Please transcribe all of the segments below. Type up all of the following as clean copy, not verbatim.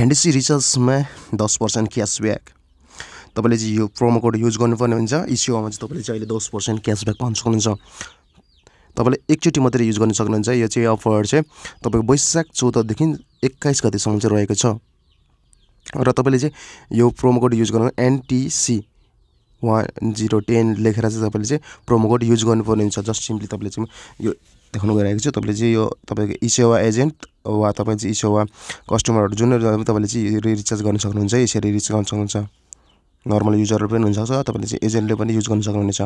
NTC रिचार्जमा 10% cashback तपाईले चाहिँ यो प्रोमो कोड युज गर्नुपर्ने हुन्छ। इसेवामा चाहिँ तपाईले चाहिँ अहिले 10% क्यासब्याक पाउन सक्नुहुन्छ। तपाईले एकचोटी मात्रै युज गर्न सक्नुहुन्छ। यो चाहिँ अफर चाहिँ तपाईको वैशाख 14 देखि 21 गतेसम्म चाहिँ रहेको छ र तपाईले चाहिँ यो प्रोमो कोड युज गर्नु NTC 1010 लेखेर चाहिँ तपाईले चाहिँ प्रोमो कोड युज गर्नुपर्ने हुन्छ। जस्ट सिम्पली तपाईले चाहिँ यो देखाउन गइरहेको छु। तपाईले चाहिँ यो तपाईको इसेवा एजेन्ट वा तपाईले चाहिँ इसेवा कस्टमरहरु जुन तपाईले चाहिँ रिचार्ज गर्न सक्नुहुन्छ। यसरी रिचार्ज गर्न सक्नुहुन्छ। नर्मल युजरहरु पनि हुन्छ तपाईले चाहिँ एजेन्टले पनि युज गर्न सक्नुहुनेछ।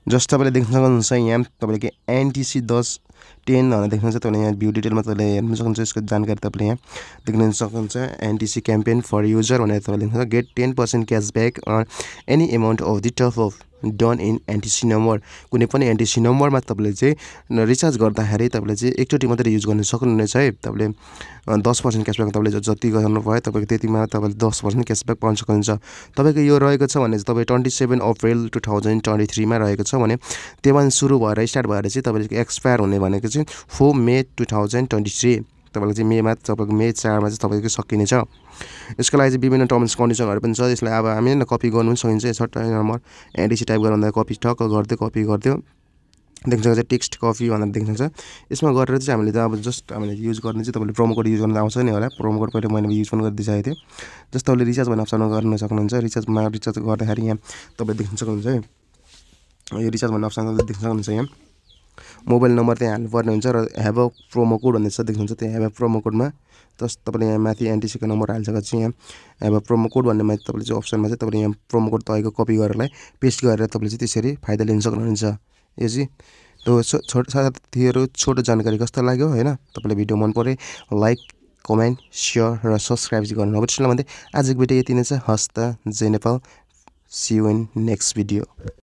जस्ट तपाईले देख्न सक्नुहुन्छ यहाँ तपाईले NTC 1010 भनेर देख्नुहुन्छ। तपाईले यहाँ भ्यू डिटेलमा तपाईले हेर्न सक्नुहुन्छ। यसको जानकारी तपाईले यहाँ देख्न सक्नुहुन्छ। NTC क्याम्पेन फर युजर भनेर तपाईले देख्नुहुन्छ। Get 10% cashback on any amount of the top up done in NTC number. कुनै पनि NTC नम्बरमा तपाईले चाहिँ रिचार्ज गर्दाखेरि तपाईले चाहिँ एकचोटी मात्रै युज गर्न सक्नुहुनेछ है। तपाईले 10% क्याशब्याक तपाईले जति गर्नुभयो तपाईको त्यतिमा तपाईले 10% क्याशब्याक पाउन सक्नुहुन्छ। तपाईको यो रहेको छ भने तपाई 27 अप्रिल 2023 मा रहेको छ भने त्यसमा सुरु भएर स्टार्ट भएर चाहिँ तपाईले एक्सपायर हुने भनेको चाहिँ 4 मे 2023 तपाईले चाहिँ मेमा तपाईको मे 4 मा चाहिँ तपाईको सकिनेछ। यसको लागि चाहिँ विभिन्न टर्म्स कन्डिसनहरु पनि छ। यसलाई अब हामी न कपी गर्नु पनि सकिन्छ। सर्ट नम्बर NTC टाइप गर्दा कपी टक गर्दै कपी गर्दियो देख्न सक्नुहुन्छ। टेक्स्ट कपी भनेर देख्न सक्नुहुन्छ। यसमा गरेर चाहिँ हामीले अब जस्ट हामीले युज गर्ने चाहिँ तपाईले प्रोमो कोड युज गर्न आउँछ नि होला। प्रोमो कोड पहिले मैले युज पनि गरिदिसकेको थिएँ। जस्ट तपाईले रिचार्ज भन्ने अप्सनमा गर्न सक्नुहुन्छ। रिचार्जमा रिचार्ज गर्दाखेरि यहाँ तपाईले देख्न सक्नुहुन्छ है। यो रिचार्ज भन्ने अप्सनमा देख्न सक्नुहुन्छ। यहाँ मोबाइल नम्बर त्यहाँ हाल्नुपर्ने हुन्छ र हेभ अ प्रोमो कोड भन्ने छ देख्नुहुन्छ। त्यहाँ हेभ अ प्रोमो कोडमा जस्ट तपाईले यहाँ माथि NTC को नम्बर हाल्सकेपछि यहाँ हेभ अ प्रोमो कोड भन्नेमा तपाईले चाहिँ अप्सनमा चाहिँ तपाईले यहाँ प्रोमो कोड तपाईको कपी गरेरलाई पेस्ट गरेर तपाईले चाहिँ त्यसरी फाइदा लिन सक्नुहुन्छ। यो चाहिँ साथीहरु छोटो जानकारी कस्तो लाग्यो हैन। तपाईलाई भिडियो मन परे लाइक कमेन्ट शेयर र सब्स्क्राइब गर्न नबिर्सनु भन्दै आजको भिडियो यति नै छ। हस्त जय Nepal. See you in next video.